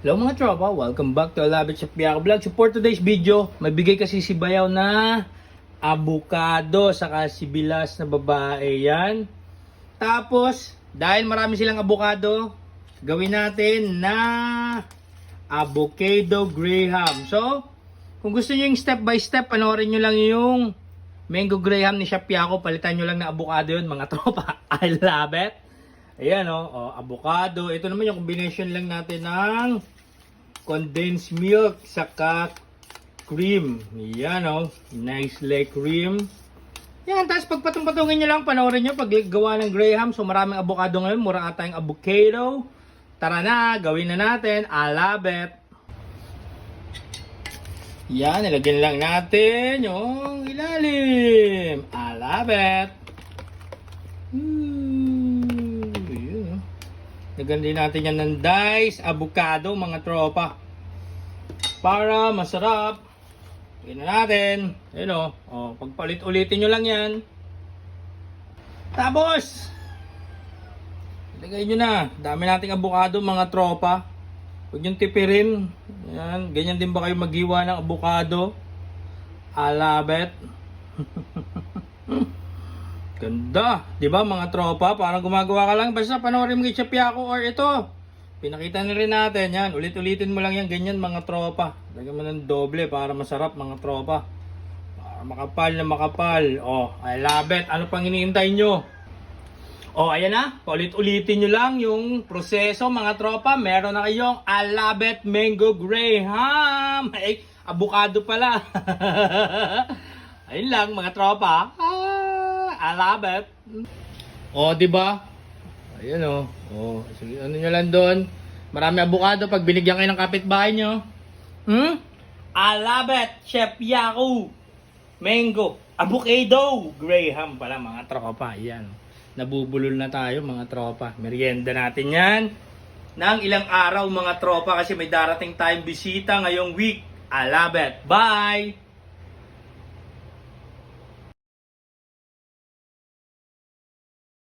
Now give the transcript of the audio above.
Hello mga tropa, welcome back to Alabit sa Piako Vlog. So for today's video, may bigay kasi si Bayaw na avocado saka si Bilas na babae yan. Tapos, dahil marami silang avocado, gawin natin na avocado graham. So, kung gusto niyo yung step by step, panoorin nyo lang yung mango graham ni Chef Piako. Palitan nyo lang na avocado yun mga tropa. I love it. Ayan avocado. Ito naman yung combination lang natin ng condensed milk saka cream. Ayan Nestle cream. Yan, tapos pagpatong-patungin nyo lang, panoorin nyo paggawa ng graham. So maraming avocado ngayon, mura ata yung avocado. Tara na, gawin na natin. I love it. Yan, nilagyan lang natin yung ilalim. I love it. Lagyan din natin yan ng diced avocado mga tropa. Para masarap. Lagyan na natin. Ayun pagpalit-ulitin nyo lang yan. Tapos, ilagay nyo na. Dami nating avocado mga tropa. Huwag nyo tipirin. Yan. Ganyan din ba kayo maghiwa ng avocado? I love it. Ganda, 'di ba mga tropa? Parang gumagawa ka lang basta panoorin mo kay Chef Piako or ito. Pinakita na rin natin 'yan. Ulit-ulitin mo lang 'yan ganyan mga tropa. Lagyan mo ng doble para masarap mga tropa. Para makapal na makapal. I love it. Ano pang hinihintay nyo? Ayan na. Ulit-ulitin nyo lang yung proseso mga tropa. Meron na kayong I love it mango graham. Ay, avocado pala. Ayun lang mga tropa. I love it. Di ba? Ayun sige, ano nyo lang doon. Marami avocado pag binigyan kayo ng kapitbahay nyo. I love it. Chef Piako. Mango. Avocado. Graham pala mga tropa. Ayan. Nabubulol na tayo mga tropa. Merienda natin yan. Nang ilang araw mga tropa kasi may darating tayong bisita ngayong week. I love it. Bye!